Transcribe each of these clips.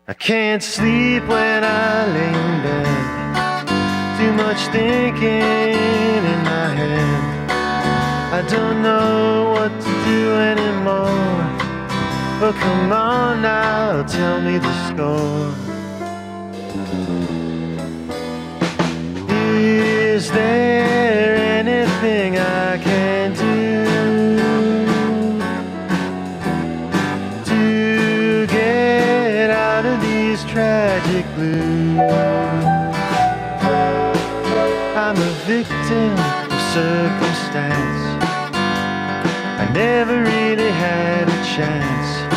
I can't sleep when I lay in bed. Too much thinking in my head. I don't know what to do anymore. But come on now, tell me the score. Is there anything I can do to get out of these tragic blues? I'm a victim of circumstance. I never really had a chance.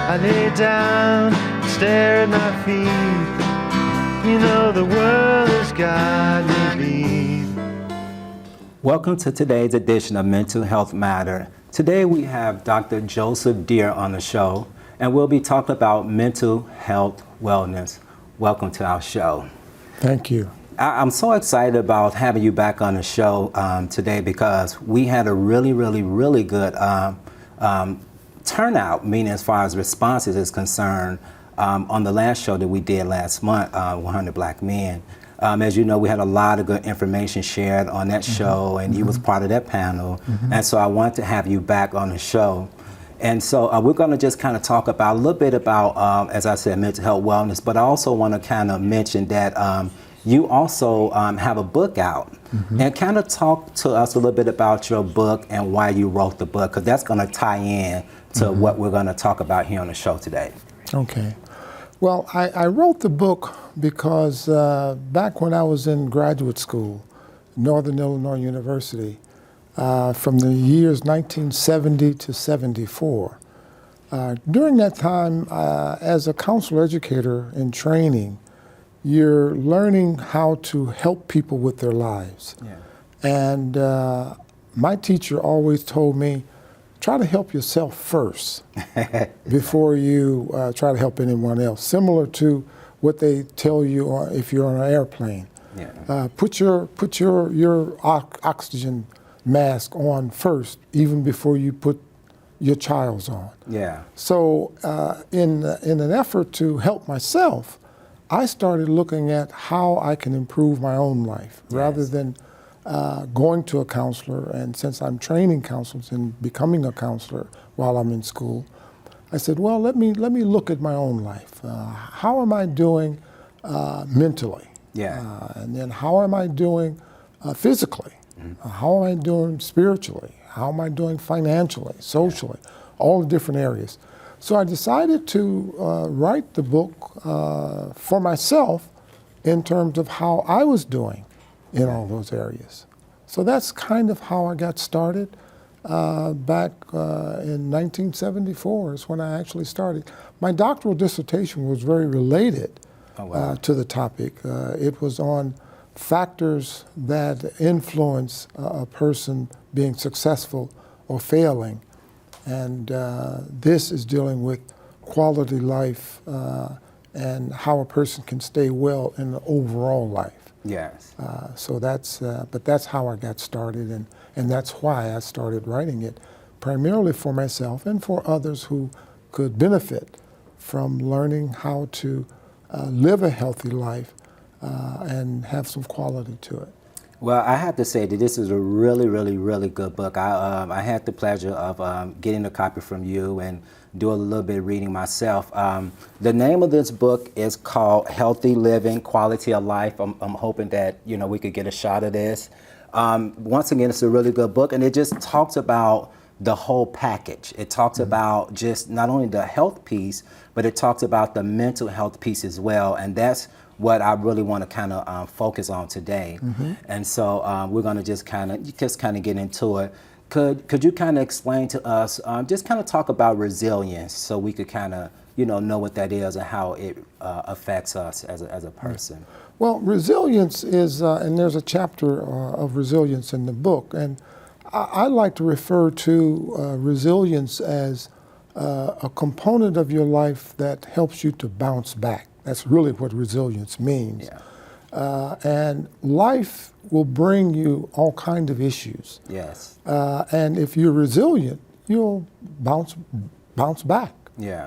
I lay down and stare at my feet. You know the world has got me beat. Welcome to today's edition of Mental Health Matter. Today we have Dr. Joseph Deere on the show, and we'll be talking about mental health wellness. Welcome to our show. Thank you. I'm so excited about having you back on the show today because we had a really good turnout, meaning as far as responses is concerned, on the last show that we did last month, 100 Black Men. As you know, we had a lot of good information shared on that show, and you was part of that panel. And so I want to have you back on the show. And so we're going to just kind of talk about a little bit about, as I said, mental health wellness, but I also want to kind of mention that you also have a book out. And kind of talk to us a little bit about your book and why you wrote the book, because that's going to tie in to what we're going to talk about here on the show today. Okay. Well, I wrote the book because back when I was in graduate school, Northern Illinois University, from the years 1970 to 74, during that time, as a counselor educator in training, you're learning how to help people with their lives. Yeah. And my teacher always told me, try to help yourself first before you try to help anyone else. Similar to what they tell you if you're on an airplane. Yeah. Put your oxygen mask on first, even before you put your child's on. Yeah. So in an effort to help myself, I started looking at how I can improve my own life rather than going to a counselor. And since I'm training counselors and becoming a counselor while I'm in school, I said, well, let me look at my own life. How am I doing mentally? Yeah. And then how am I doing physically? How am I doing spiritually? How am I doing financially, socially, all the different areas. So I decided to write the book for myself in terms of how I was doing in all those areas. So that's kind of how I got started. Back in 1974 is when I actually started. My doctoral dissertation was very related to the topic. It was on factors that influence a person being successful or failing. And this is dealing with quality life and how a person can stay well in the overall life. Yes. So but that's how I got started, and that's why I started writing it, primarily for myself and for others who could benefit from learning how to live a healthy life and have some quality to it. Well, I have to say that this is a really good book. I had the pleasure of getting a copy from you and do a little bit of reading myself. The name of this book is called Healthy Living, Quality of Life. I'm hoping that we could get a shot of this. Once again, it's a really good book, and it just talks about the whole package. It talks about just not only the health piece, but it talks about the mental health piece as well, and that's what I really want to kind of focus on today. And so we're going to just kind of get into it. Could you kind of explain to us, just kind of talk about resilience, so we could kind of know what that is and how it affects us as a person? Well, resilience is, and there's a chapter of resilience in the book, and I like to refer to resilience as a component of your life that helps you to bounce back. That's really what resilience means. Yeah. And life will bring you all kinds of issues. Yes. And if you're resilient, you'll bounce back.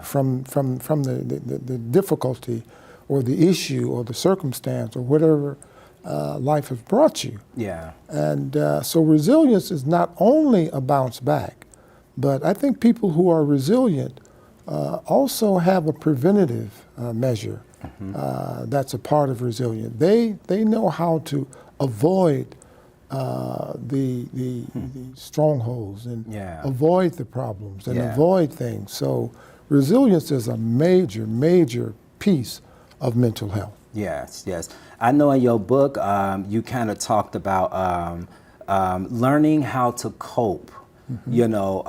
from the difficulty or the issue or the circumstance or whatever life has brought you. Yeah. And so resilience is not only a bounce back, but I think people who are resilient also have a preventative measure that's a part of resilience. They know how to avoid the strongholds and avoid the problems and avoid things. So resilience is a major, major piece of mental health. Yes, yes. I know in your book you kind of talked about learning how to cope. You know,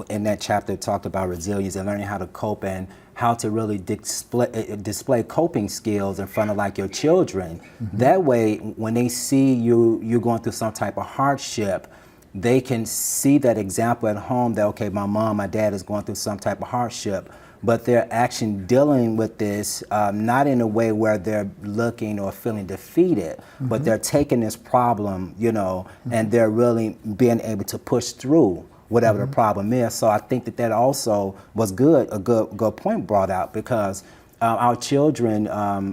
in that chapter it talked about resilience and learning how to cope and how to really display coping skills in front of like your children. That way, when they see you're going through some type of hardship, they can see that example at home that, okay, my mom, my dad is going through some type of hardship, but they're actually dealing with this not in a way where they're looking or feeling defeated, but they're taking this problem, you know, and they're really being able to push through whatever the problem is. So I think that also was a good point brought out, because our children,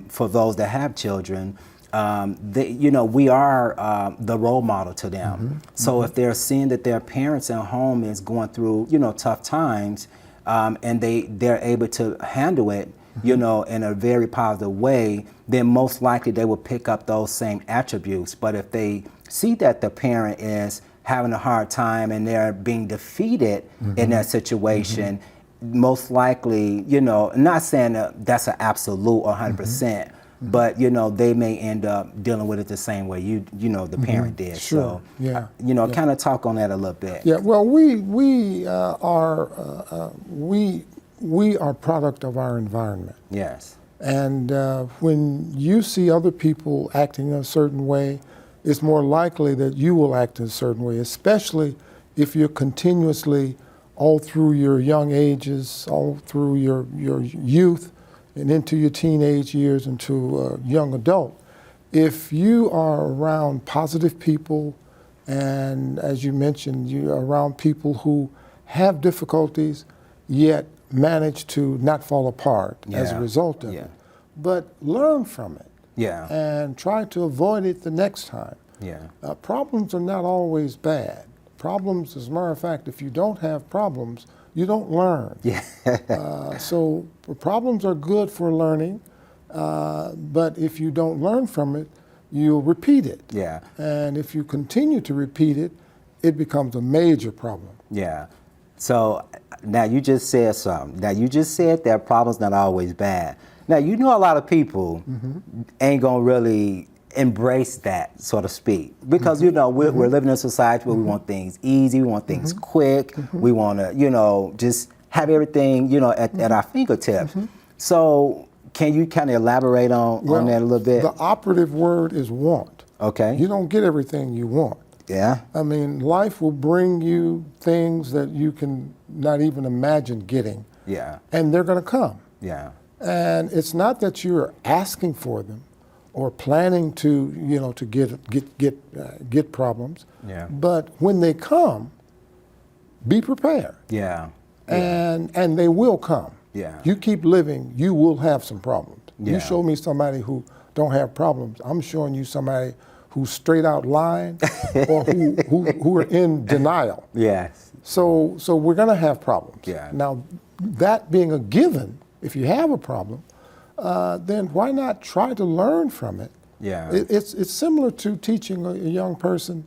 for those that have children, you know, we are the role model to them. So if they're seeing that their parents at home is going through, you know, tough times, and they're able to handle it, you know, in a very positive way, then most likely they will pick up those same attributes. But if they see that the parent is having a hard time and they're being defeated in that situation, most likely, you know, not saying that that's an absolute 100%, but, you know, they may end up dealing with it the same way you know, the parent did. Sure. So, you know, kind of talk on that a little bit. Yeah, well, we are product of our environment. Yes. And when you see other people acting a certain way, it's more likely that you will act in a certain way, especially if you're continuously, all through your young ages, all through your youth, and into your teenage years, into young adult. If you are around positive people, and as you mentioned, you're around people who have difficulties, yet manage to not fall apart as a result of it, but learn from it. And try to avoid it the next time. Problems are not always bad. Problems, as a matter of fact, if you don't have problems, you don't learn. So problems are good for learning, but if you don't learn from it, you'll repeat it. And if you continue to repeat it, it becomes a major problem. So now you just said something. Now you just said that problems not always bad. Now, you know, a lot of people ain't gonna really embrace that, so to speak, because, you know, we're living in a society where we want things easy, we want things quick, we want to, you know, just have everything, you know, at our fingertips. So can you kind of elaborate on that a little bit? The operative word is want. Okay. You don't get everything you want. I mean, life will bring you things that you can not even imagine getting. And they're going to come. And it's not that you're asking for them or planning to, you know, to get problems. But when they come, be prepared. And they will come. You keep living, you will have some problems. You show me somebody who don't have problems, I'm showing you somebody who's straight out lying or who are in denial. So we're going to have problems. Now, that being a given, if you have a problem, then why not try to learn from it? It's similar to teaching a young person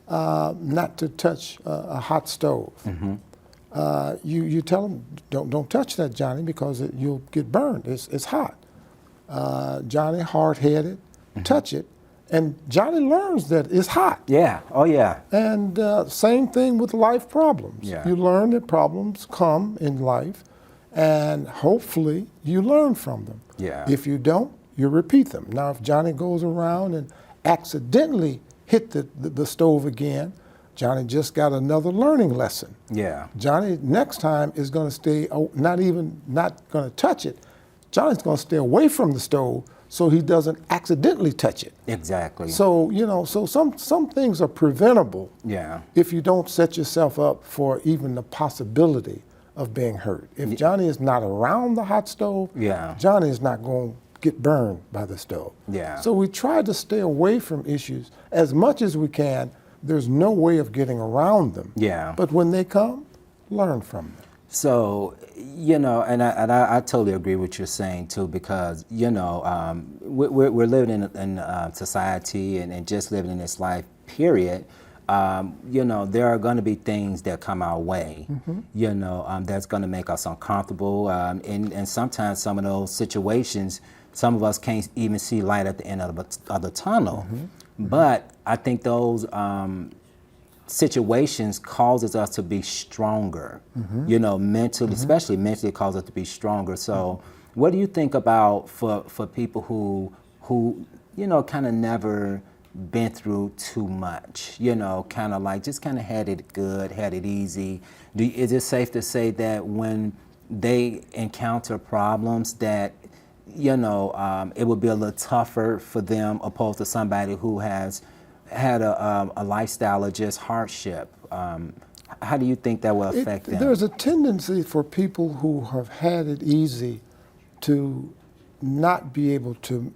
not to touch a hot stove. You tell them, don't touch that, Johnny, because you'll get burned. It's hot. Johnny, hard-headed, touch it, and Johnny learns that it's hot. And same thing with life problems. You learn that problems come in life, and hopefully you learn from them. If you don't, you repeat them. Now, if Johnny goes around and accidentally hit the stove again, Johnny just got another learning lesson. Johnny next time is going to stay, not going to touch it. Johnny's going to stay away from the stove so he doesn't accidentally touch it. So, you know, so some things are preventable if you don't set yourself up for even the possibility of being hurt. If Johnny is not around the hot stove, yeah, Johnny is not going to get burned by the stove. Yeah. So we try to stay away from issues as much as we can. There's no way of getting around them. Yeah. But when they come, learn from them. So, you know, and I totally agree with what you're saying too, because, you know, we're living in society and just living in this life, period. You know, there are going to be things that come our way, you know, that's going to make us uncomfortable. And sometimes some of those situations, some of us can't even see light at the end of the tunnel. But I think those situations causes us to be stronger, you know, mentally, especially mentally causes us to be stronger. So what do you think about for people who, you know, kind of never been through too much, you know, kind of like just kind of had it good, had it easy? Is it safe to say that when they encounter problems that, you know, it would be a little tougher for them opposed to somebody who has had a lifestyle of just hardship? How do you think that will affect them? There's a tendency for people who have had it easy to not be able to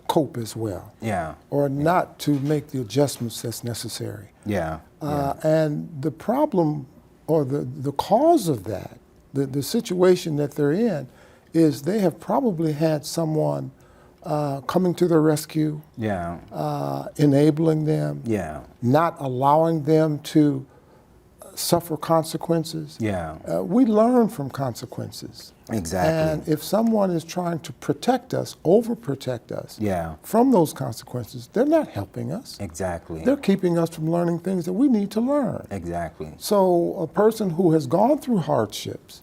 cope as well. Yeah. Or not to make the adjustments that's necessary. Yeah. And the problem or the cause of that, the situation that they're in, is they have probably had someone coming to their rescue, enabling them, not allowing them to suffer consequences. We learn from consequences. Exactly. And if someone is trying to protect us, overprotect us from those consequences, they're not helping us. Exactly. They're keeping us from learning things that we need to learn. Exactly. So a person who has gone through hardships,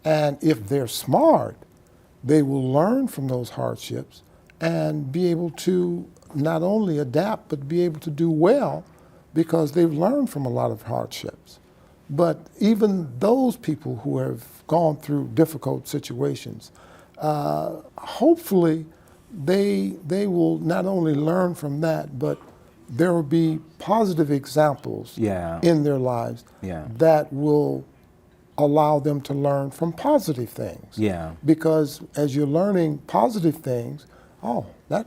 and if they're smart, they will learn from those hardships and be able to not only adapt, but be able to do well because they've learned from a lot of hardships. But even those people who have gone through difficult situations, hopefully they will not only learn from that, but there will be positive examples in their lives that will allow them to learn from positive things. Because as you're learning positive things, oh, that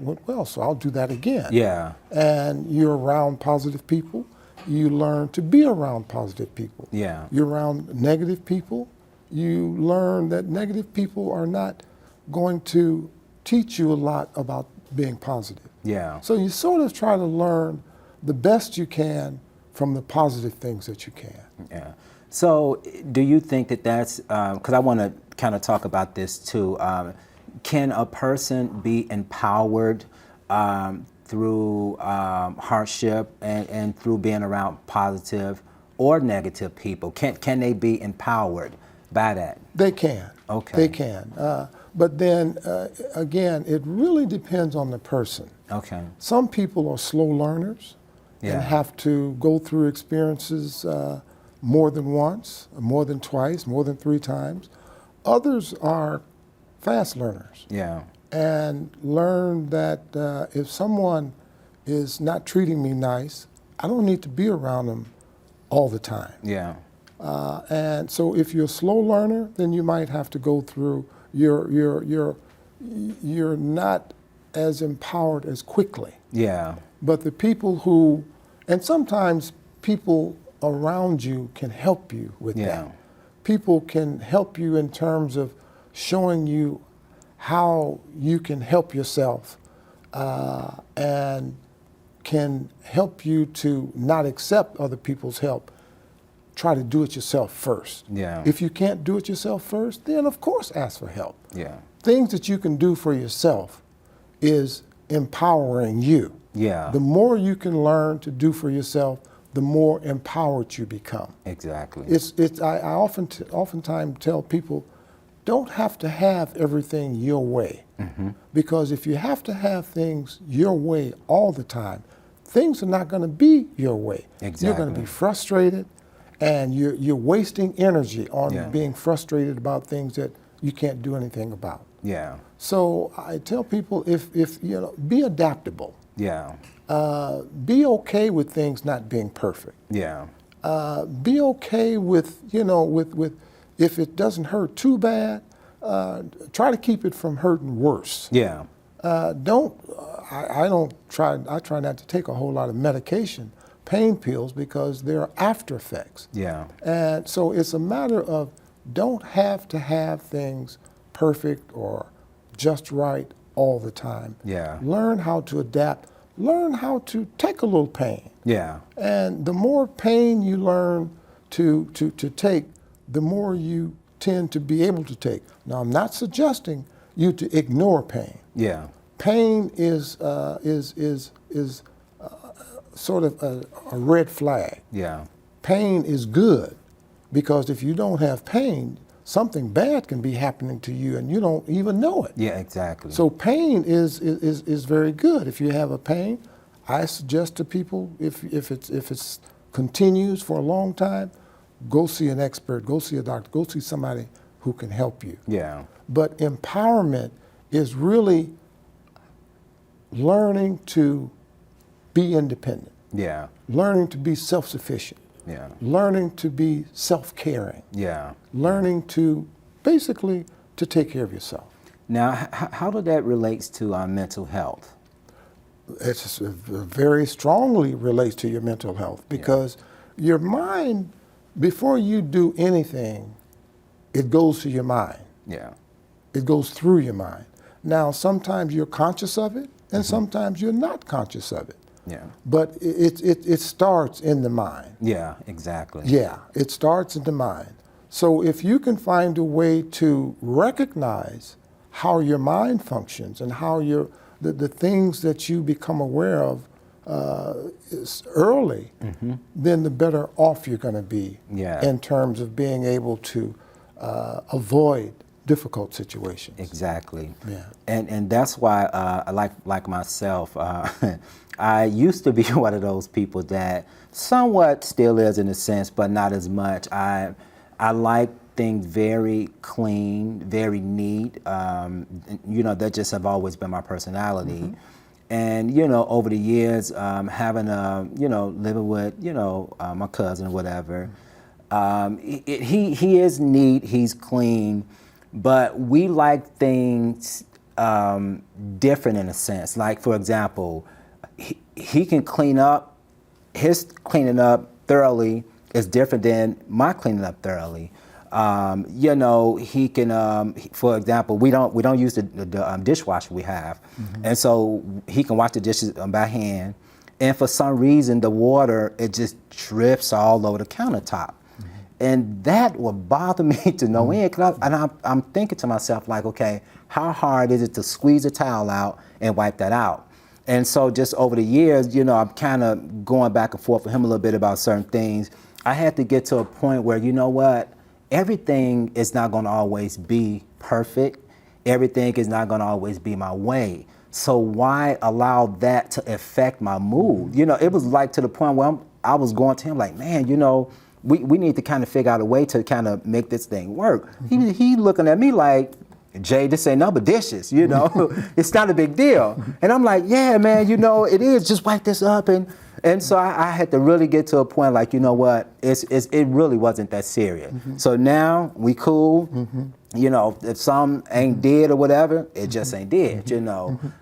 went well, so I'll do that again. And you're around positive people, you learn to be around positive people. You're around negative people, you learn that negative people are not going to teach you a lot about being positive. So you sort of try to learn the best you can from the positive things that you can. So do you think that that's, because I want to kind of talk about this too, can a person be empowered through hardship and through being around positive or negative people? Can they be empowered by that? They can. Okay. They can. But then, again, it really depends on the person. Okay. Some people are slow learners and have to go through experiences more than once, more than twice, more than 3 times. Others are fast learners. And learn that if someone is not treating me nice, I don't need to be around them all the time. And so if you're a slow learner, then you might have to go through, you're not as empowered as quickly. But the people who, and sometimes people around you can help you with that. People can help you in terms of showing you how you can help yourself and can help you to not accept other people's help. Try to do it yourself first. If you can't do it yourself first, then of course ask for help. Things that you can do for yourself is empowering you. The more you can learn to do for yourself, the more empowered you become. Exactly. I oftentimes tell people, don't have to have everything your way. Because if you have to have things your way all the time, things are not going to be your way. You're going to be frustrated, and you're wasting energy on being frustrated about things that you can't do anything about. So I tell people, if you know, be adaptable. Be okay with things not being perfect. Be okay with, you know, with if it doesn't hurt too bad, try to keep it from hurting worse. Yeah. I try not to take a whole lot of medication, pain pills, because there are after effects. Yeah. And so it's a matter of don't have to have things perfect or just right all the time. Yeah. Learn how to adapt. Learn how to take a little pain. Yeah. And the more pain you learn to take, the more you tend to be able to take. Now, I'm not suggesting you to ignore pain. Yeah. Pain is sort of a red flag. Yeah. Pain is good, because if you don't have pain, something bad can be happening to you and you don't even know it. Yeah, exactly. So pain is very good. If you have a pain, I suggest to people, if it's continues for a long time, go see an expert, go see a doctor, go see somebody who can help you. Yeah. But empowerment is really learning to be independent. Yeah. Learning to be self-sufficient. Yeah. Learning to be self-caring. Yeah. Learning to basically to take care of yourself. Now, how do that relates to our mental health? It's very strongly relates to your mental health, because your mind, before you do anything, it goes to your mind. Yeah. It goes through your mind. Now, sometimes you're conscious of it, and sometimes you're not conscious of it. Yeah. But it starts in the mind. Yeah, exactly. Yeah, it starts in the mind. So if you can find a way to recognize how your mind functions and how the things that you become aware of is early, then the better off you're going to be in terms of being able to avoid difficult situations. Exactly. Yeah. And that's why like myself, I used to be one of those people that somewhat still is in a sense, but not as much. I like things very clean, very neat. That just have always been my personality. And, over the years, having living with, my cousin or whatever, he is neat, he's clean, but we like things different in a sense. Like, for example, he can clean up, his cleaning up thoroughly is different than my cleaning up thoroughly. He can, for example, we don't use the dishwasher we have, and so he can wash the dishes by hand, and for some reason the water, it just drips all over the countertop, and that would bother me to no end. I'm thinking to myself, like, okay, how hard is it to squeeze a towel out and wipe that out? And so just over the years, I'm kind of going back and forth with him a little bit about certain things. I had to get to a point where, you know what, everything is not going to always be perfect. Everything is not going to always be my way. So why allow that to affect my mood? It was like to the point where I was going to him like, man, we need to kind of figure out a way to kind of make this thing work. He looking at me like, Jay, this ain't nothing but dishes, it's not a big deal. And I'm like, yeah, man, it is, just wipe this up. And so I had to really get to a point like, you know what, it really wasn't that serious. So now we cool, if some ain't dead or whatever, it just ain't dead,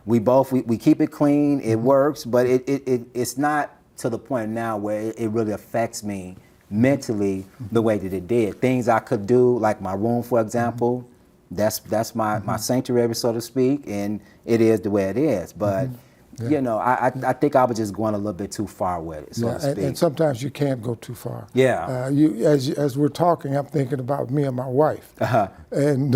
We keep it clean, it works, but it's not to the point now where it really affects me mentally the way that it did. Things I could do, like my room, for example, that's my sanctuary, so to speak, and it is the way it is. But I think I was just going a little bit too far with it, so to speak. And sometimes you can't go too far. Yeah. As we're talking, I'm thinking about me and my wife, and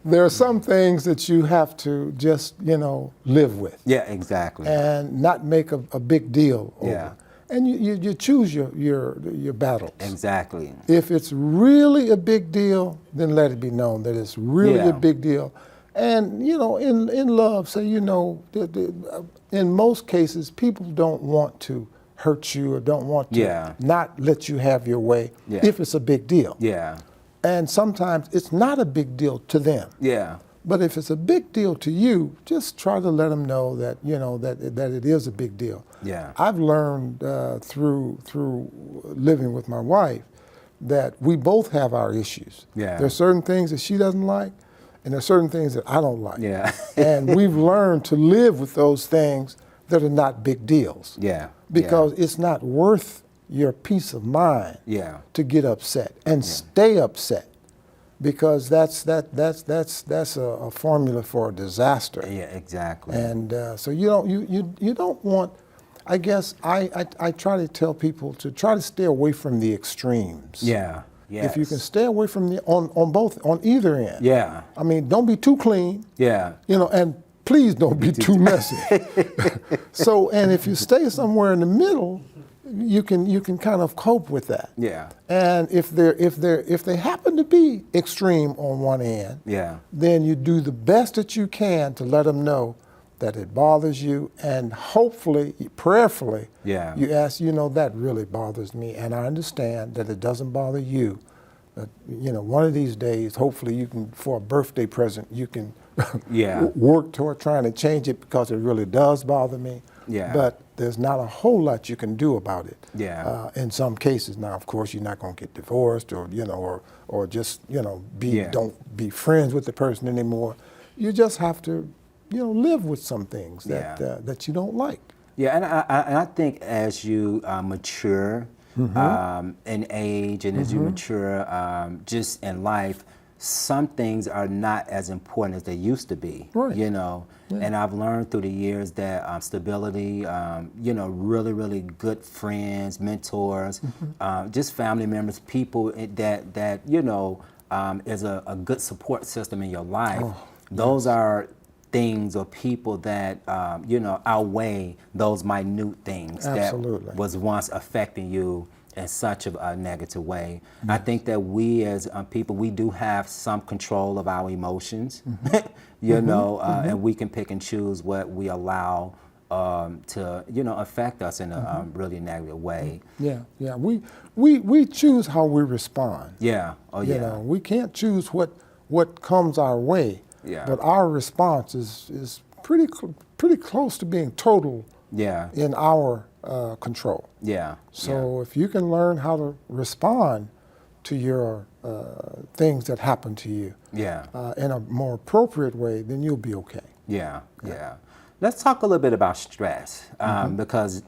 there are some things that you have to just live with. Yeah, exactly. And not make a big deal over. Yeah. And you choose your battles. Exactly. If it's really a big deal, then let it be known that it's really a big deal. And, in love, say, in most cases, people don't want to hurt you or don't want to not let you have your way if it's a big deal. Yeah. And sometimes it's not a big deal to them. Yeah. But if it's a big deal to you, just try to let them know that that it is a big deal. Yeah. I've learned through living with my wife that we both have our issues. Yeah. There's certain things that she doesn't like, and there's certain things that I don't like. Yeah. And we've learned to live with those things that are not big deals. Yeah. Because it's not worth your peace of mind to get upset and stay upset, because that's a formula for a disaster. Yeah, exactly. And so you don't want. I guess I try to tell people to try to stay away from the extremes. Yeah. Yes. If you can stay away from the on either end. Yeah. I mean, don't be too clean. Yeah. And please don't be too messy. So, and if you stay somewhere in the middle, you can kind of cope with that. Yeah. And if they happen to be extreme on one end, then you do the best that you can to let them know that it bothers you, and hopefully, prayerfully, you ask, that really bothers me, and I understand that it doesn't bother you. One of these days, hopefully, you can, for a birthday present, you can work toward trying to change it, because it really does bother me. Yeah. But there's not a whole lot you can do about it. Yeah. In some cases, now of course you're not going to get divorced, or just don't be friends with the person anymore. You just have to live with some things that you don't like. Yeah, and I think as you mature in age, and as you mature just in life, some things are not as important as they used to be. Right. And I've learned through the years that stability, really, really good friends, mentors, just family members, people that is a good support system in your life. Those are things or people that outweigh those minute things that was once affecting you in such a negative way. I think that we as people, we do have some control of our emotions, and we can pick and choose what we allow to affect us in a really negative way. Yeah. We choose how we respond. Yeah. Oh yeah. We can't choose what comes our way. Yeah. But our response is pretty close to being total in our control. Yeah. So if you can learn how to respond to your things that happen to you in a more appropriate way, then you'll be okay. Yeah. Let's talk a little bit about stress, because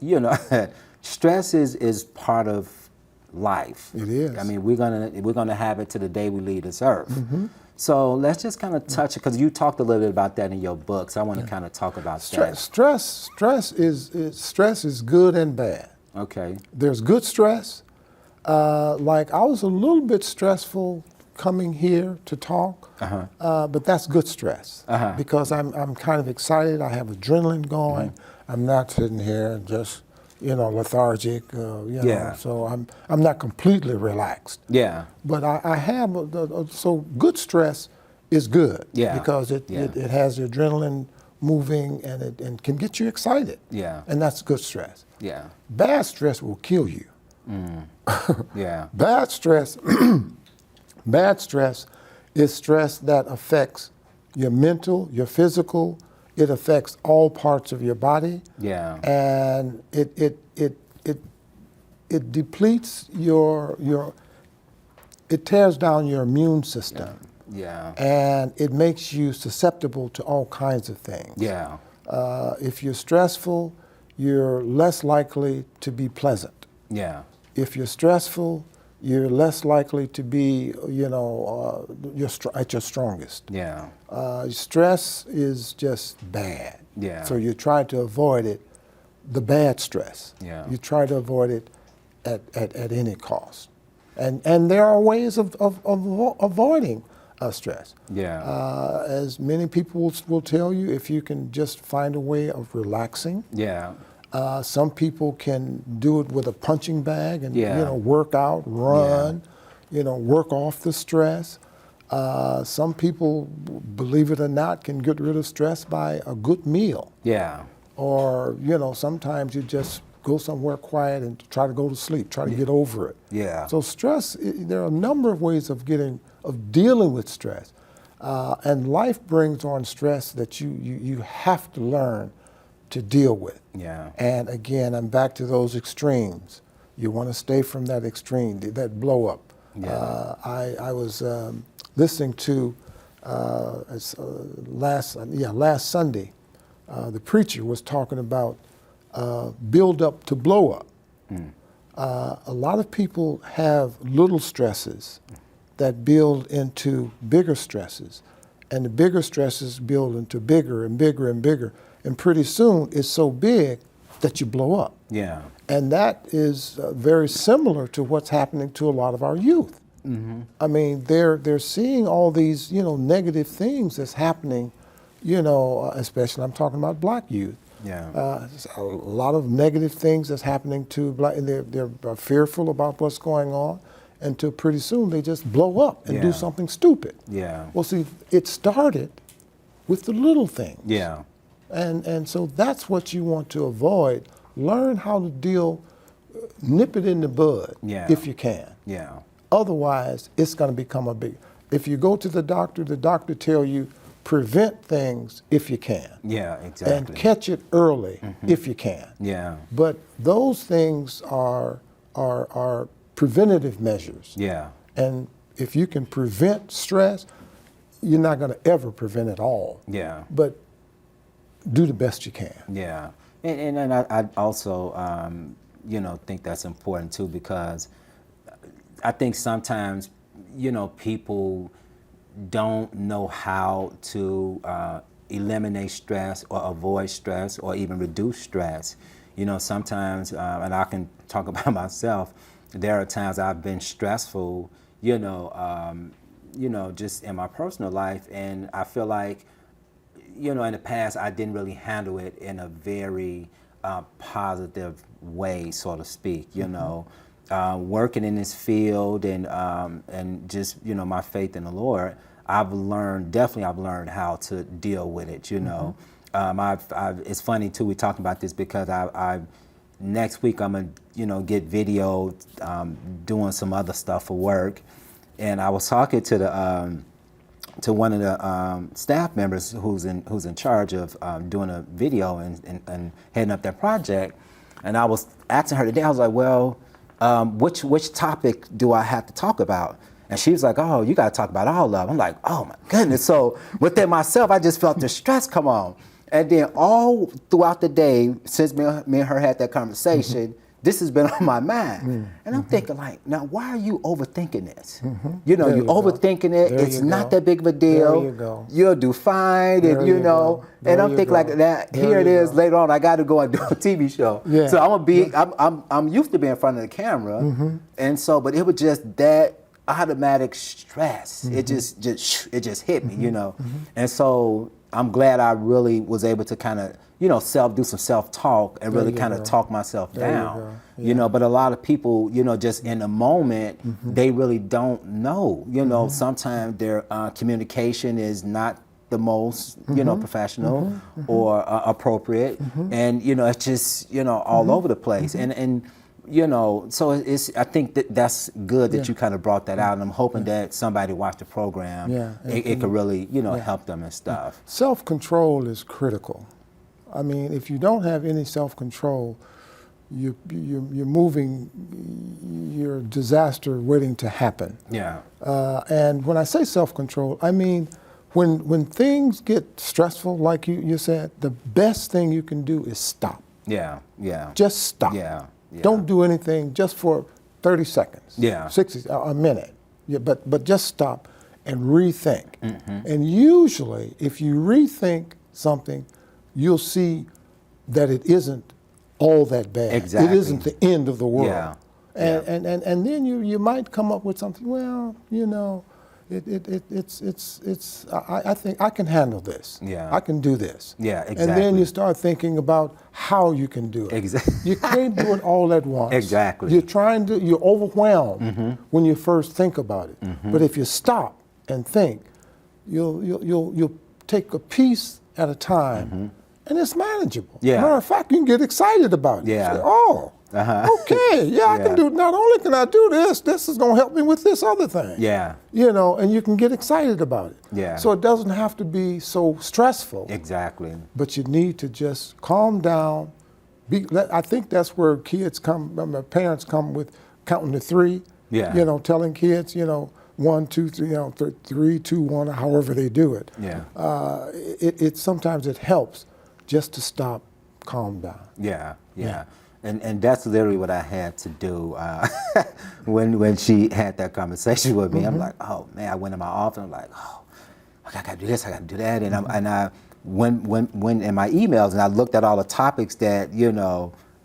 stress is part of life. It is. I mean, we're gonna have it to the day we leave this earth. So let's just kind of touch it, because you talked a little bit about that in your book. So I want to kind of talk about that. Stress is good and bad. Okay. There's good stress. Like I was a little bit stressful coming here to talk, but that's good stress because I'm kind of excited. I have adrenaline going. I'm not sitting here just lethargic. So I'm not completely relaxed. Yeah. But I have so good stress is good. Yeah. Because it has the adrenaline moving, and it can get you excited. Yeah. And that's good stress. Yeah. Bad stress will kill you. Yeah. Bad stress is stress that affects your mental, your physical. It affects all parts of your body. Yeah. And it depletes it tears down your immune system. Yeah. And it makes you susceptible to all kinds of things. Yeah. If you're stressful, you're less likely to be pleasant. Yeah. If you're stressful, you're less likely to be, at your strongest. Yeah. Stress is just bad. Yeah. So you try to avoid it, the bad stress. Yeah. You try to avoid it at any cost. And there are ways of avoiding stress. Yeah. As many people will tell you, if you can just find a way of relaxing. Yeah. Some people can do it with a punching bag and work out, run, work off the stress. Some people, believe it or not, can get rid of stress by a good meal. Yeah. Or sometimes you just go somewhere quiet and try to go to sleep, try to get over it. Yeah. So stress, there are a number of ways of dealing with stress, and life brings on stress that you have to learn to deal with. Yeah. And again, I'm back to those extremes. You want to stay from that extreme, that blow up. Yeah. I was listening to last Sunday. The preacher was talking about build up to blow up. A lot of people have little stresses that build into bigger stresses, and the bigger stresses build into bigger and bigger and bigger, and pretty soon it's so big that you blow up. Yeah. And that is very similar to what's happening to a lot of our youth. I mean, they're seeing all these, negative things that's happening, especially I'm talking about black youth. Yeah. A lot of negative things that's happening to black, and they're fearful about what's going on, until pretty soon they just blow up and do something stupid. Yeah. Well, see, it started with the little things. Yeah. And so that's what you want to avoid. Learn how to nip it in the bud if you can. Yeah. Otherwise, it's going to become a big. If you go to the doctor tell you prevent things if you can. Yeah, exactly. And catch it early if you can. Yeah. But those things are preventative measures. Yeah. And if you can prevent stress, you're not going to ever prevent it all. Yeah. But do the best you can. Yeah. And I also, think that's important too, because I think sometimes, people don't know how to eliminate stress or avoid stress or even reduce stress. Sometimes, and I can talk about myself, there are times I've been stressful, just in my personal life, and I feel like, in the past, I didn't really handle it in a very positive way, so to speak. Working in this field and just my faith in the Lord, I've learned how to deal with it. It's funny too. We talked about this because I next week I'm gonna get video doing some other stuff for work, and I was talking to the to one of the staff members who's in charge of doing a video and heading up that project, and I was asking her today. I was like, well, which topic do I have to talk about? And she was like, oh, you got to talk about all of them. I'm like, oh my goodness. So within myself, I just felt the stress come on. And then all throughout the day, since me and her had that conversation, this has been on my mind. And I'm thinking like, now why are you overthinking this? You're overthinking it. It's not that big of a deal. There you go. You'll do fine. And, and I'm thinking like that. Here it is later on. I got to go and do a TV show. Yeah. So I'm used to being in front of the camera. And so, but it was just that automatic stress. It just hit me, And so I'm glad I really was able to kind of, do some self-talk and really kind of talk myself down. But a lot of people, just in the moment, they really don't know. Sometimes their communication is not the most, professional or appropriate. And, it's just, all over the place. And so I think that's good that you kind of brought that out, and I'm hoping that somebody watched the program. It could really, help them and stuff. Self-control is critical. I mean, if you don't have any self-control, you're moving your disaster waiting to happen. Yeah. And when I say self-control, I mean when things get stressful, like you said, the best thing you can do is stop. Yeah. Just stop. Yeah. Don't do anything just for 30 seconds. 60, a minute. But just stop and rethink. And usually, if you rethink something, you'll see that it isn't all that bad. Exactly. It isn't the end of the world. Yeah. And then you might come up with something. Well, I think I can handle this. Yeah. I can do this. Yeah, exactly. And then you start thinking about how you can do it. Exactly. You can't do it all at once. Exactly. You're overwhelmed when you first think about it. But if you stop and think, you'll take a piece at a time, and it's manageable. Yeah. Matter of fact, you can get excited about it. Yeah. Say, oh, okay, I can do. Not only can I do this, this is going to help me with this other thing. Yeah. And you can get excited about it. Yeah. So it doesn't have to be so stressful. Exactly. But you need to just calm down. I think that's where parents come with counting to 3. Yeah. You know, telling kids, you know, 1, 2, 3, you know, 3, 2, 1, however they do it. Yeah. It sometimes it helps just to stop, calm down. Yeah, yeah. And that's literally what I had to do when she had that conversation with me. I'm like, oh man, I went in my office. I'm like, oh, I gotta do this, I gotta do that, and I went in my emails and I looked at all the topics that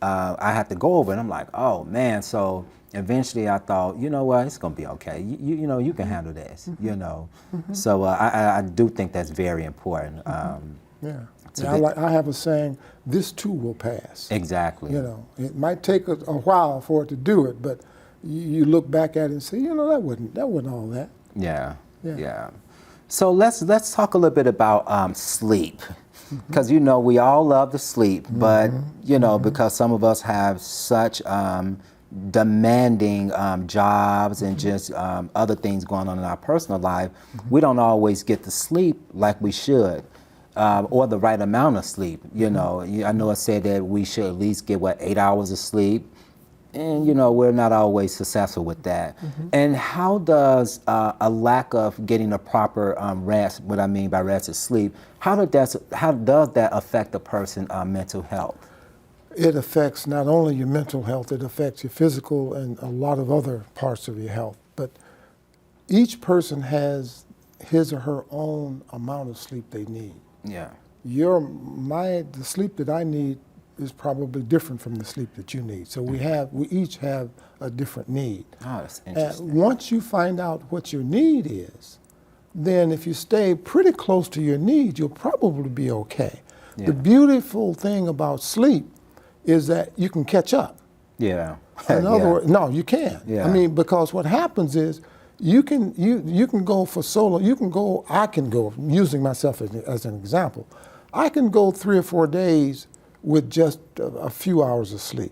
I had to go over, and I'm like, oh man. So eventually I thought, you know what, it's gonna be okay. You know, you can handle this. You know, so I do think that's very important. I have a saying, this too will pass. Exactly. You know, it might take a while for it to do it, but you look back at it and say, you know, that wasn't all that. Yeah. So let's talk a little bit about sleep, because you know we all love to sleep, but you know because some of us have such demanding jobs and just other things going on in our personal life, we don't always get to sleep like we should. Or the right amount of sleep. You know, I know it said that we should at least get 8 hours of sleep, and you know we're not always successful with that. And how does a lack of getting a proper rest, what I mean by rest is sleep, how does that affect a person's mental health? It affects not only your mental health, it affects your physical and a lot of other parts of your health. But each person has his or her own amount of sleep they need. Yeah. The sleep that I need is probably different from the sleep that you need. So we each have a different need. Oh, that's interesting. And once you find out what your need is, then if you stay pretty close to your need, you'll probably be okay. Yeah. The beautiful thing about sleep is that you can catch up. Yeah. In other words, no, you can. Yeah. I mean, because what happens is you can go for so long. I can go, using myself as an example, I can go 3 or 4 days with just a few hours of sleep.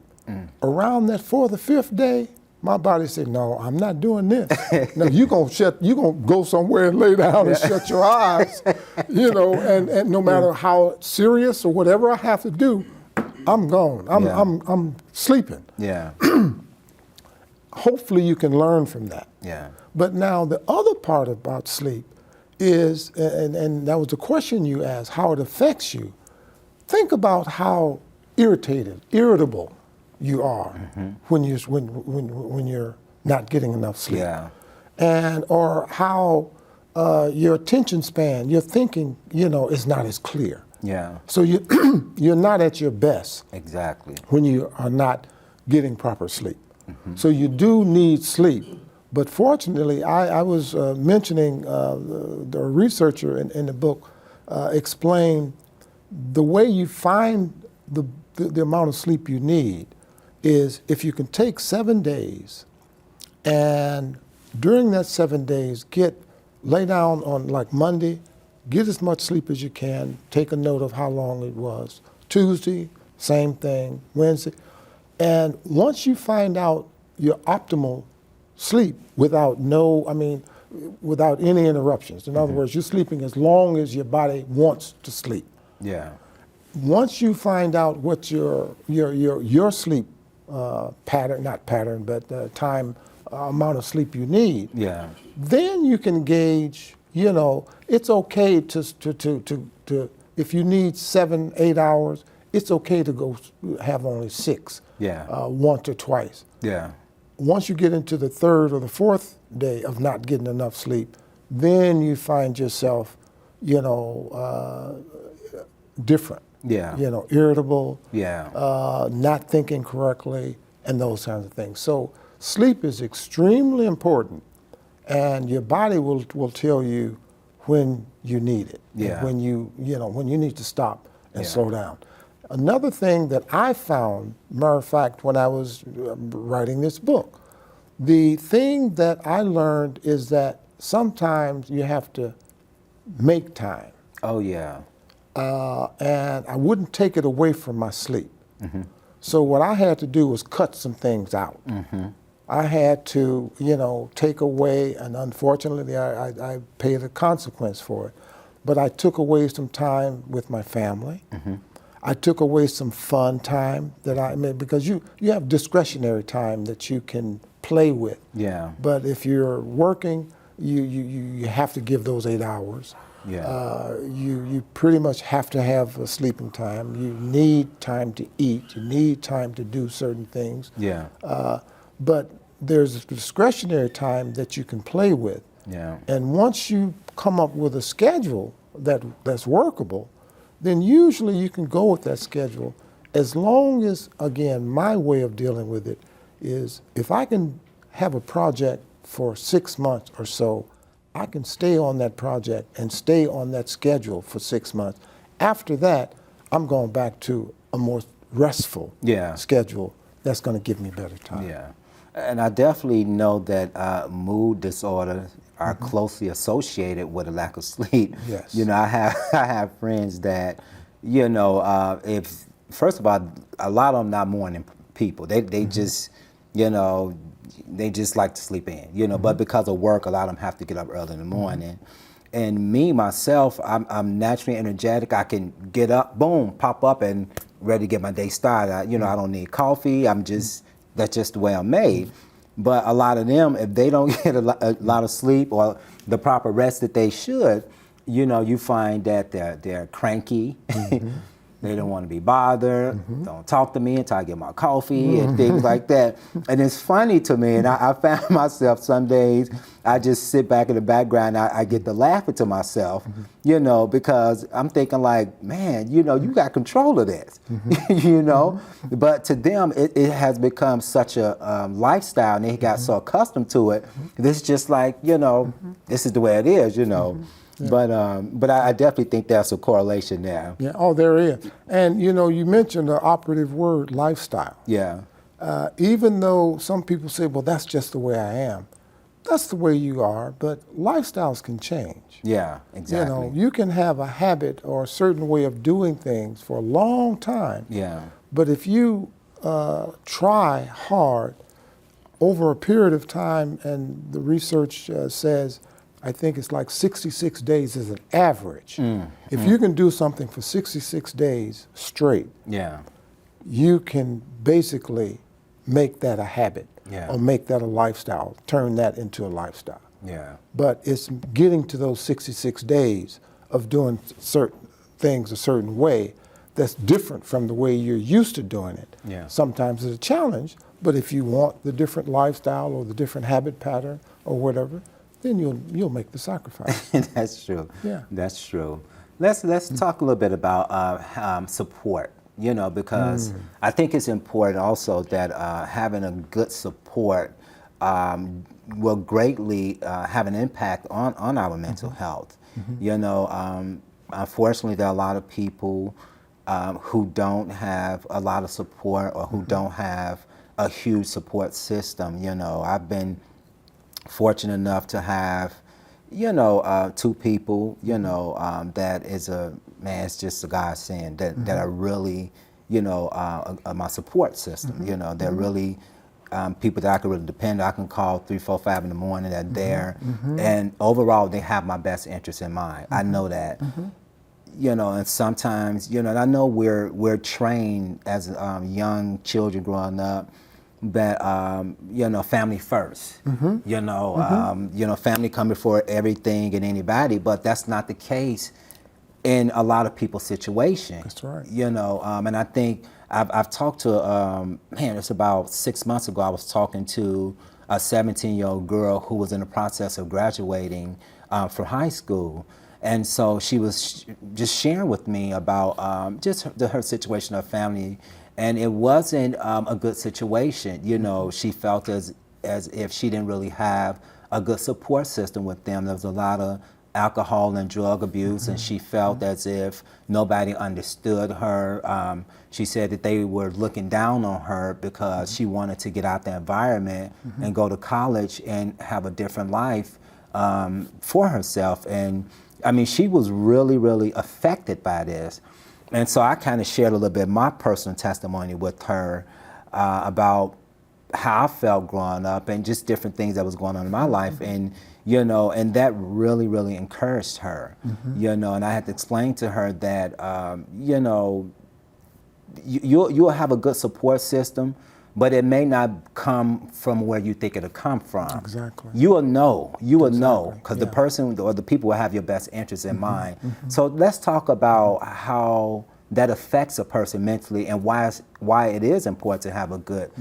Around that 4th or 5th day, my body said, no, I'm not doing this. No, you're gonna go somewhere and lay down and shut your eyes, you know, and no matter how serious or whatever I have to do, I'm gone. I'm sleeping. Yeah. Hopefully you can learn from that. Yeah. But now the other part about sleep is, and that was the question you asked, how it affects you. Think about how irritable you are when you're not getting enough sleep. Yeah. Or how your attention span, your thinking, you know, is not as clear. Yeah. So you're not at your best. Exactly. When you are not getting proper sleep. So you do need sleep. But fortunately, I was mentioning the researcher in the book explained the way you find the amount of sleep you need is if you can take 7 days and during that 7 days lay down on like Monday, get as much sleep as you can, take a note of how long it was. Tuesday, same thing, Wednesday. And once you find out your optimal sleep without any interruptions. In other words, you're sleeping as long as your body wants to sleep. Yeah. Once you find out what your sleep pattern, not pattern, but time amount of sleep you need, Yeah. then you can gauge, you know, it's okay to if you need 7, 8 hours, it's okay to go have only 6. Yeah. Once or twice. Yeah. Once you get into the 3rd or the 4th day of not getting enough sleep, then you find yourself, you know, different. Yeah. You know, irritable. Yeah. Not thinking correctly, and those kinds of things. So sleep is extremely important, and your body will tell you when you need it. Yeah. When you need to stop and slow down. Another thing that I found, matter of fact, when I was writing this book, the thing that I learned is that sometimes you have to make time. Oh, yeah. And I wouldn't take it away from my sleep. So what I had to do was cut some things out. I had to, you know, take away, and unfortunately I paid a consequence for it, but I took away some time with my family. I took away some fun time that I made, because you have discretionary time that you can play with. Yeah. But if you're working, you have to give those 8 hours. Yeah. You pretty much have to have a sleeping time. You need time to eat. You need time to do certain things. Yeah. But there's a discretionary time that you can play with. Yeah. And once you come up with a schedule that's workable, then usually you can go with that schedule as long as, again, my way of dealing with it is if I can have a project for 6 months or so, I can stay on that project and stay on that schedule for 6 months. After that, I'm going back to a more restful schedule that's going to give me better time. Yeah. And I definitely know that mood disorders are closely associated with a lack of sleep. Yes. You know, I have friends that, you know, if first of all, a lot of them not morning people. They just, you know, they just like to sleep in. You know, but because of work, a lot of them have to get up early in the morning. And me myself, I'm naturally energetic. I can get up, boom, pop up, and ready to get my day started. I don't need coffee. That's just the way I'm made. But a lot of them, if they don't get a lot of sleep or the proper rest that they should, you know, you find that they're cranky. They don't want to be bothered. Don't talk to me until I get my coffee and things like that. And it's funny to me, and I found myself some days, I just sit back in the background, I get to laughing to myself, you know, because I'm thinking like, man, you know, you got control of this, you know. But to them, it has become such a lifestyle, and they got so accustomed to it. This is just like, you know, this is the way it is, you know. Yeah. But I definitely think there's a correlation there. Yeah. Oh, there is. And you know, you mentioned the operative word, lifestyle. Yeah. Even though some people say, well, that's just the way I am. That's the way you are, but lifestyles can change. Yeah, exactly. You know, you can have a habit or a certain way of doing things for a long time. Yeah. But if you try hard over a period of time, and the research says, I think it's like 66 days is an average. If you can do something for 66 days straight, you can basically make that a habit or make that a lifestyle, turn that into a lifestyle. Yeah. But it's getting to those 66 days of doing certain things a certain way that's different from the way you're used to doing it. Yeah. Sometimes it's a challenge, but if you want the different lifestyle or the different habit pattern or whatever, then you'll make the sacrifice. That's true. Yeah. That's true. Let's talk a little bit about support, you know, because I think it's important also that having a good support will greatly have an impact on our mental health. You know, unfortunately, there are a lot of people who don't have a lot of support or who don't have a huge support system. You know, I've been fortunate enough to have, you know, 2 people, you know, that is it's just a godsend that are really, you know, my support system. You know, they're really people that I can really depend on. I can call 3, 4, 5 in the morning. They're there, and overall, they have my best interest in mind. I know that. You know, and sometimes, you know, and I know we're trained as young children growing up that you know, family first. You know, you know, family come before everything and anybody, but that's not the case in a lot of people's situation. That's right. You know, and I think I've talked to it's about 6 months ago. I was talking to a 17-year-old girl who was in the process of graduating from high school. And so she was just sharing with me about just her situation, her family, and it wasn't a good situation. You know, she felt as if she didn't really have a good support system with them. There was a lot of alcohol and drug abuse, and she felt as if nobody understood her. She said that they were looking down on her because she wanted to get out the environment and go to college and have a different life for herself. And I mean, she was really, really affected by this. And so I kind of shared a little bit my personal testimony with her about how I felt growing up and just different things that was going on in my life. And, you know, and that really, really encouraged her, you know, and I had to explain to her that, you know, you'll have a good support system, but it may not come from where you think it'll come from. Exactly. You will know. You will know because yeah. the person or the people will have your best interests in mind. So let's talk about how that affects a person mentally and why it is important to have a good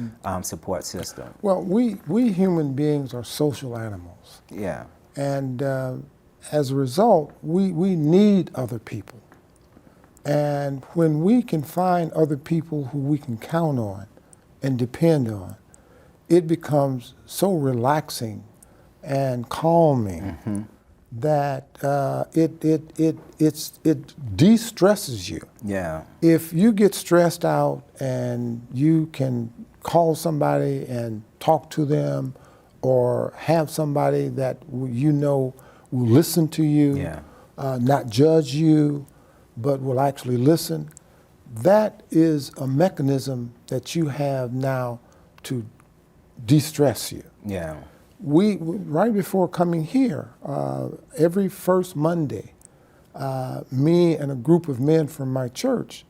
support system. Well, we human beings are social animals. Yeah. And as a result, we need other people. And when we can find other people who we can count on and depend on, it becomes so relaxing and calming that it de-stresses you. Yeah. If you get stressed out and you can call somebody and talk to them, or have somebody that you know will listen to you, not judge you, but will actually listen, that is a mechanism that you have now to de-stress you. Yeah. We, right before coming here, every first Monday, me and a group of men from my church,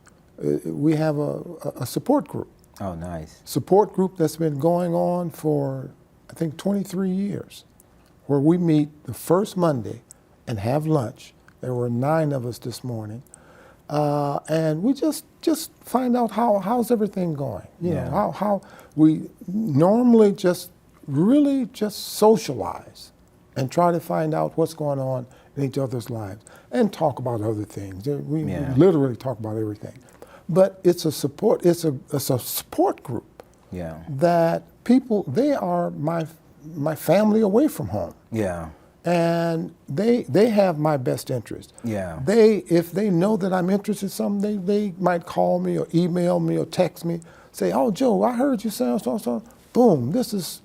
we have a support group. Oh, nice. Support group that's been going on for, I think, 23 years, where we meet the first Monday and have lunch. There were 9 of us this morning. And we just find out how's everything going. You know, how we normally just really just socialize and try to find out what's going on in each other's lives and talk about other things. We literally talk about everything. But it's a support group. Yeah. That people, they are my family away from home. Yeah. And they have my best interest. Yeah. If they know that I'm interested in something, they might call me or email me or text me, say, "Oh, Joe, I heard you say so. Boom, this is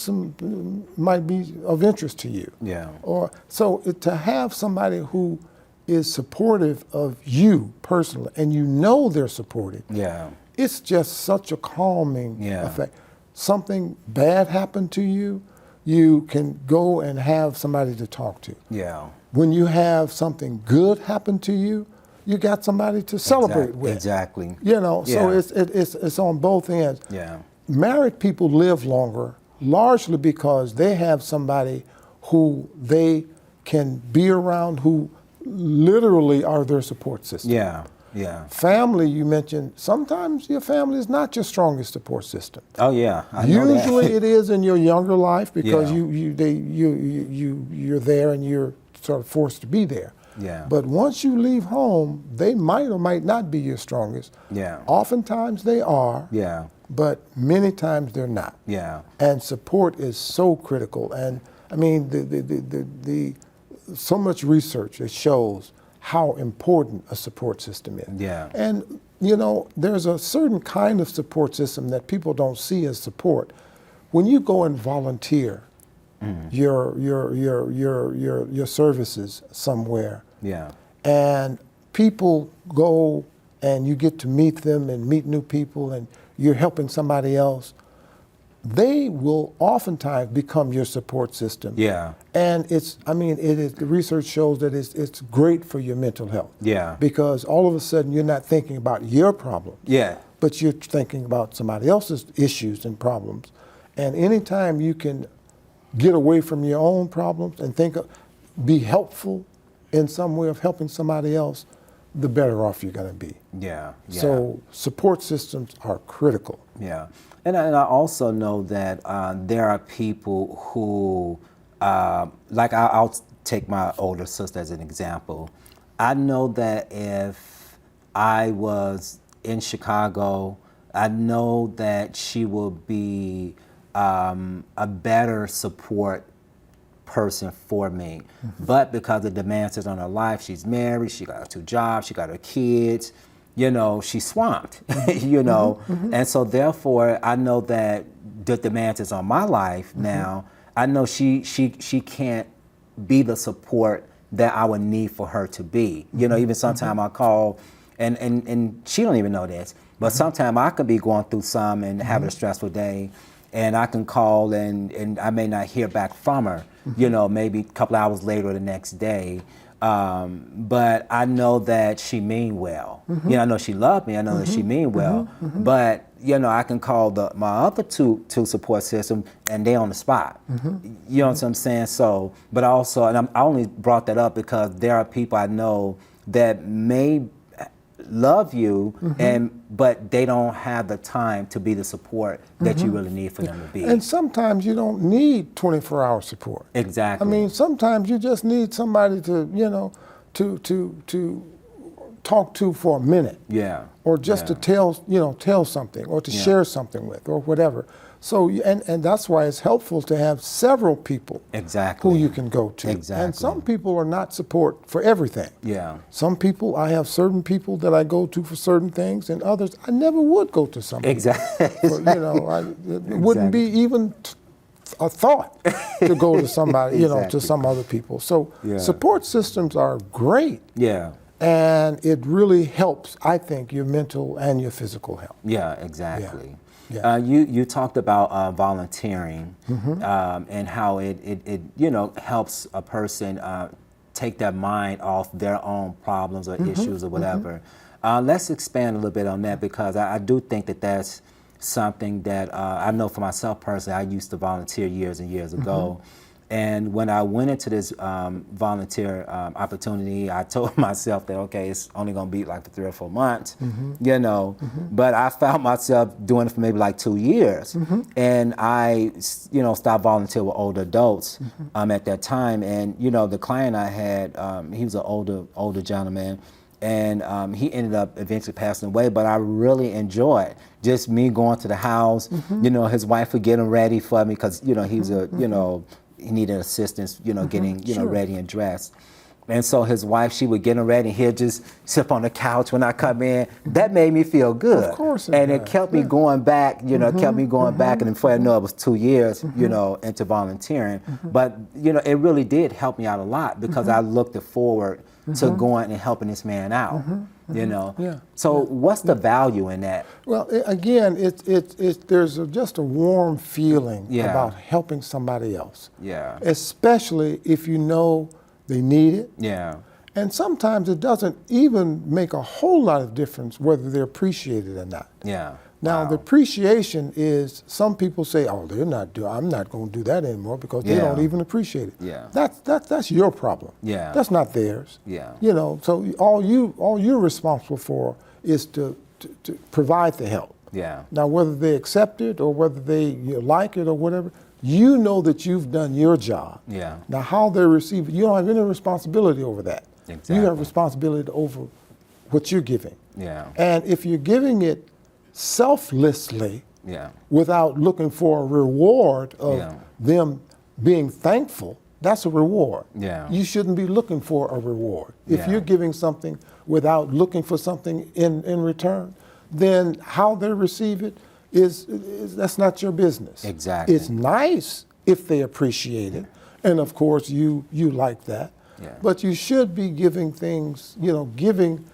some might be of interest to you." Yeah. Or so to have somebody who is supportive of you personally, and you know they're supportive. Yeah. It's just such a calming effect. Something bad happened to you, you can go and have somebody to talk to. Yeah. When you have something good happen to you, you got somebody to celebrate with. Exactly. You know, so it's on both ends. Yeah. Married people live longer largely because they have somebody who they can be around, who literally are their support system. Yeah. Yeah. Family, you mentioned, sometimes your family is not your strongest support system. Oh yeah. I know that. Usually it is in your younger life because you're there and you're sort of forced to be there. Yeah. But once you leave home, they might or might not be your strongest. Yeah. Oftentimes they are. Yeah. But many times they're not. Yeah. And support is so critical. And I mean, the so much research that shows how important a support system is. Yeah. And you know, there's a certain kind of support system that people don't see as support. When you go and volunteer your services somewhere, and people go and you get to meet them and meet new people and you're helping somebody else, they will oftentimes become your support system. Yeah. And the research shows that it's great for your mental health. Yeah. Because all of a sudden you're not thinking about your problems. Yeah. But you're thinking about somebody else's issues and problems. And anytime you can get away from your own problems and be helpful in some way of helping somebody else, the better off you're going to be. Yeah. So support systems are critical. Yeah. And I also know that there are people who, like I'll take my older sister as an example. I know that if I was in Chicago, I know that she will be a better support person for me. But because the demands is on her life, she's married, she got 2 jobs, she got her kids, you know, she's swamped, you know. And so therefore, I know that the demands is on my life now. I know she can't be the support that I would need for her to be. You know, even sometimes I call, and she don't even know this, but sometimes I could be going through some and having a stressful day, and I can call and I may not hear back from her, you know, maybe a couple hours later or the next day. But I know that she mean well. Mm-hmm. You know, I know she loved me. I know that she mean well. But you know, I can call my other two support system, and they on the spot. You know what I'm saying? So, but also, and I only brought that up because there are people I know that may love you, but they don't have the time to be the support that you really need for them to be. And sometimes you don't need 24-hour support. Exactly. I mean, sometimes you just need somebody to, you know, to talk to for a minute. Yeah. Or just to tell something, or to share something with, or whatever. So, and that's why it's helpful to have several people who you can go to. Exactly. And some people are not support for everything. Yeah. Some people, I have certain people that I go to for certain things, and others I never would go to some. Exactly. For, you know, it wouldn't be even a thought to go to somebody, you know, to some other people. So support systems are great. Yeah. And it really helps, I think, your mental and your physical health. Yeah, exactly. Yeah. You talked about volunteering and how it you know helps a person take their mind off their own problems or issues or whatever. Let's expand a little bit on that, because I do think that that's something that I know for myself personally. I used to volunteer years and years ago. And when I went into this volunteer opportunity, I told myself that, okay, it's only going to be like for 3 or 4 months, you know, but I found myself doing it for maybe like 2 years. And I, you know, stopped volunteering with older adults at that time. And, you know, the client I had, he was an older gentleman. And he ended up eventually passing away, but I really enjoyed just me going to the house. You know, his wife would get him ready for me because, you know, he was a, you know, he needed assistance, you know, getting, you know, ready and dressed. And so his wife, she would get him ready, and he'd just sit on the couch when I come in. That made me feel good. Of course it kept me going back, you know, kept me going back. And before I know it was 2 years, you know, into volunteering. But, you know, it really did help me out a lot, because I looked forward to going and helping this man out, you know. So what's the value in that? Well, again, there's just a warm feeling about helping somebody else. Yeah. Especially if you know they need it. Yeah. And sometimes it doesn't even make a whole lot of difference whether they're appreciated or not. Yeah. Now, the appreciation is, some people say, oh, I'm not going to do that anymore because they don't even appreciate it. Yeah. That's your problem. Yeah. That's not theirs. Yeah. You know, so all you're responsible for is to provide the help. Yeah. Now, whether they accept it or whether they like it or whatever, you know that you've done your job. Yeah. Now, how they receive it, you don't have any responsibility over that. Exactly. You have responsibility over what you're giving. Yeah. And if you're giving it selflessly, without looking for a reward of them being thankful, that's a reward. Yeah. You shouldn't be looking for a reward. If you're giving something without looking for something in return, then how they receive it is that's not your business. Exactly. It's nice if they appreciate it, and of course you like that. Yeah. But you should be giving things, you know, giving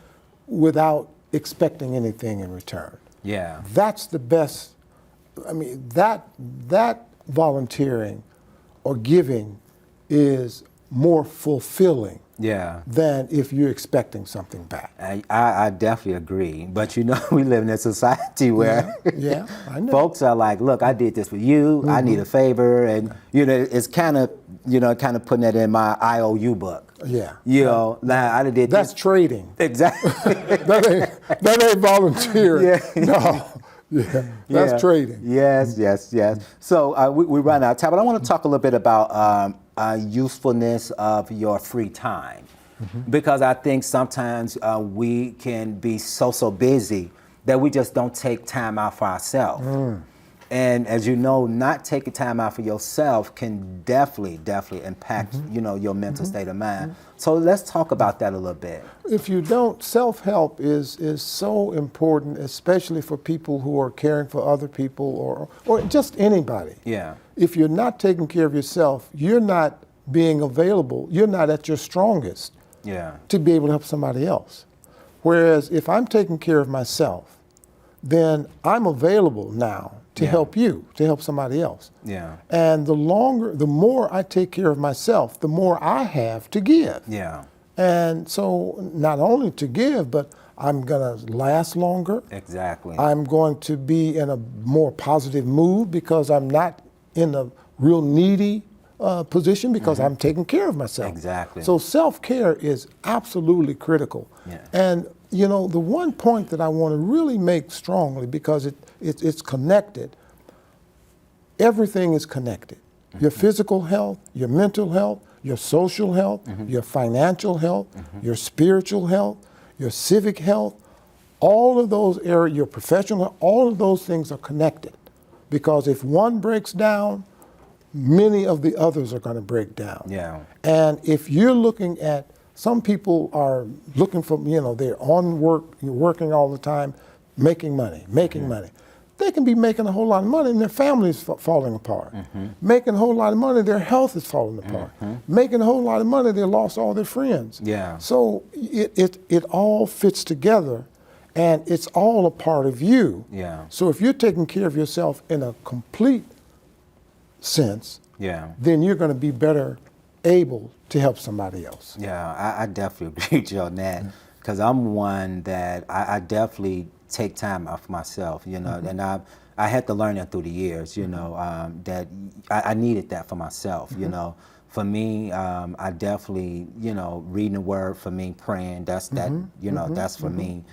without expecting anything in return. Yeah. That's the best. I mean, that volunteering or giving is more fulfilling than if you're expecting something back. I definitely agree. But you know, we live in a society where I know. folks are like, look, I did this for you, I need a favor, and you know, it's kind of, you know, kind of putting that in my IOU book. Yeah. You know, now I did That's this. trading. Exactly. that ain't volunteering. No. Yeah, that's trading. Yes. So we run out of time, but I want to talk a little bit about usefulness of your free time, because I think sometimes we can be so busy that we just don't take time out for ourselves. And as you know, not taking time out for yourself can definitely impact you know, your mental state of mind. So let's talk about that a little bit. If you don't, self-help is so important, especially for people who are caring for other people or just anybody. Yeah. If you're not taking care of yourself, you're not being available, you're not at your strongest to be able to help somebody else. Whereas if I'm taking care of myself, then I'm available now to help you, to help somebody else. Yeah. And the more I take care of myself, the more I have to give. Yeah. And so not only to give, but I'm going to last longer. Exactly. I'm going to be in a more positive mood because I'm not in a real needy position because I'm taking care of myself. Exactly. So self-care is absolutely critical. Yeah. And you know, the one point that I want to really make strongly, because it's connected, everything is connected. Your physical health, your mental health, your social health, your financial health, your spiritual health, your civic health, all of those areas, your professional health, all of those things are connected. Because if one breaks down, many of the others are going to break down. Yeah. And if you're looking at, some people are looking for, you know, they're on work, you're working all the time, making money. They can be making a whole lot of money and their family's falling apart. Making a whole lot of money, their health is falling apart. Making a whole lot of money, they lost all their friends. Yeah. So it all fits together, and it's all a part of you. Yeah. So if you're taking care of yourself in a complete sense, then you're going to be better able to help somebody else. Yeah, I definitely agree with you on that, because I'm one that I definitely take time out for myself, you know, and I had to learn that through the years, you know, that I needed that for myself, you know. For me, I definitely, you know, reading the word for me, praying, that's that, you know, that's for me.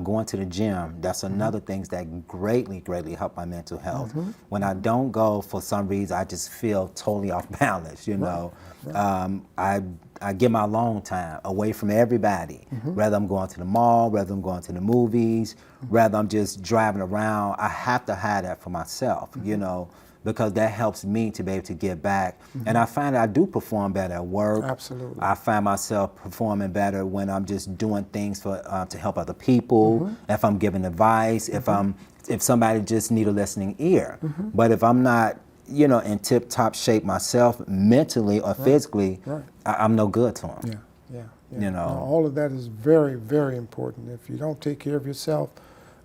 Going to the gym, that's another thing that greatly help my mental health. When I don't go, for some reason, I just feel totally off balance, you know. I get my alone time away from everybody. Whether I'm going to the mall, whether I'm going to the movies, whether I'm just driving around, I have to have that for myself, you know, because that helps me to be able to get back. And I find that I do perform better at work. Absolutely. I find myself performing better when I'm just doing things for to help other people, if I'm giving advice, if somebody just need a listening ear. But if I'm not, you know, in tip-top shape myself, mentally or physically, I'm no good to them. Yeah. You know, all of that is very, very important. If you don't take care of yourself,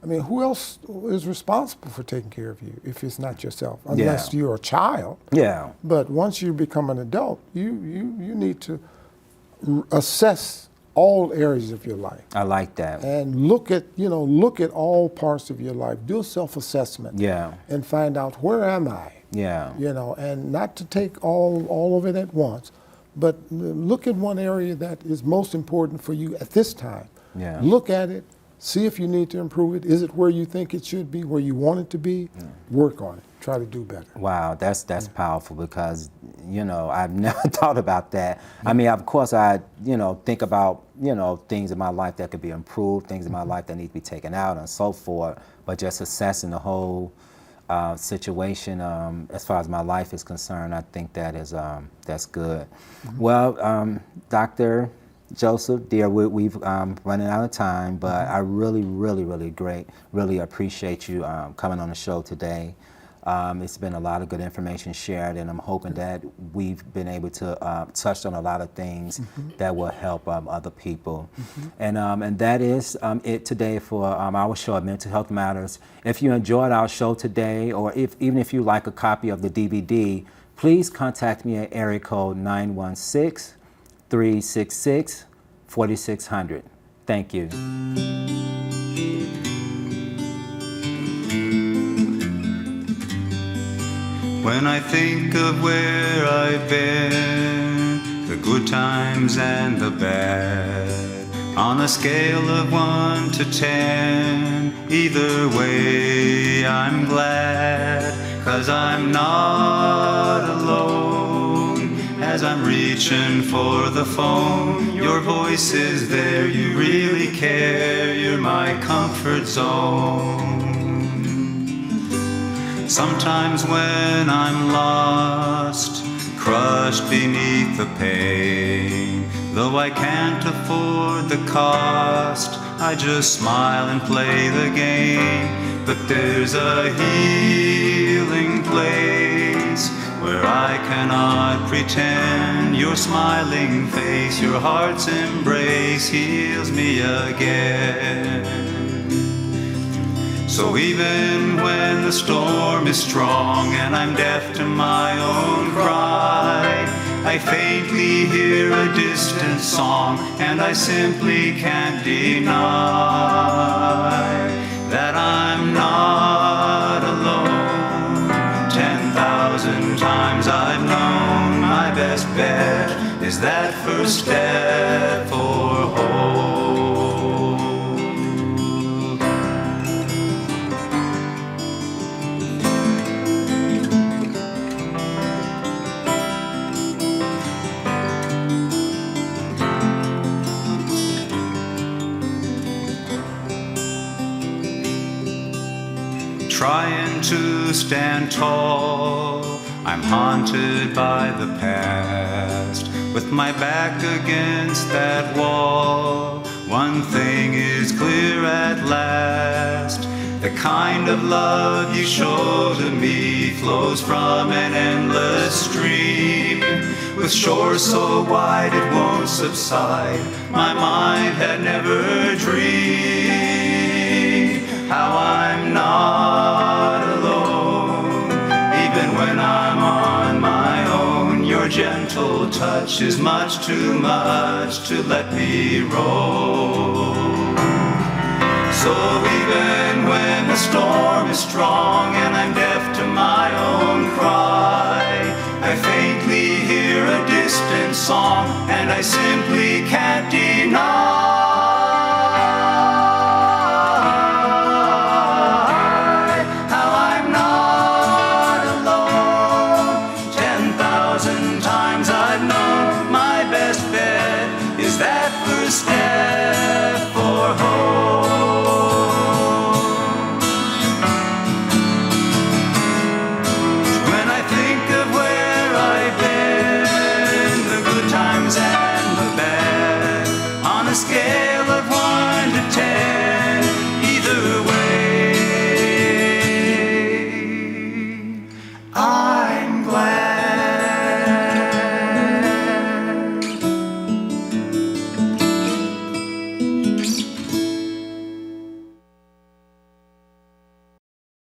I mean, who else is responsible for taking care of you if it's not yourself? Unless you're a child. Yeah. But once you become an adult, you need to assess all areas of your life. I like that. And look at all parts of your life. Do a self-assessment. Yeah. And find out, where am I? Yeah. You know, and not to take all of it at once, but look at one area that is most important for you at this time. Yeah. Look at it. See if you need to improve it. Is it where you think it should be, where you want it to be? Work on it. Try to do better. Wow, that's powerful, because, you know, I've never thought about that. I mean, of course, I, you know, think about, you know, things in my life that could be improved, things in my life that need to be taken out and so forth, but just assessing the whole situation as far as my life is concerned, I think that is that's good. Well, Dr. Joseph, dear, we've running out of time, but I really appreciate you coming on the show today. It's been a lot of good information shared, and I'm hoping that we've been able to touch on a lot of things that will help other people. And that is it today for our show at Mental Health Matters. If you enjoyed our show today, or even if you like a copy of the DVD, please contact me at area code 916-366-4600. Thank you. When I think of where I've been, the good times and the bad, on a scale of 1 to 10, either way I'm glad, 'cause I'm not alone. As I'm reaching for the phone, your voice is there, you really care, you're my comfort zone. Sometimes when I'm lost, crushed beneath the pain, though I can't afford the cost, I just smile and play the game. But there's a healing place where I cannot pretend. Your smiling face, your heart's embrace heals me again. So even when the storm is strong and I'm deaf to my own cry, I faintly hear a distant song, and I simply can't deny that I'm not alone. 10,000 times I've known my best bet is that first step for hope. Trying to stand tall, I'm haunted by the past. With my back against that wall, one thing is clear at last. The kind of love you show to me flows from an endless stream, with shores so wide it won't subside. My mind had never dreamed how I'm not alone. Even when I'm on my own, your gentle touch is much too much to let me roll. So even when the storm is strong and I'm deaf to my own cry, I faintly hear a distant song, and I simply can't deny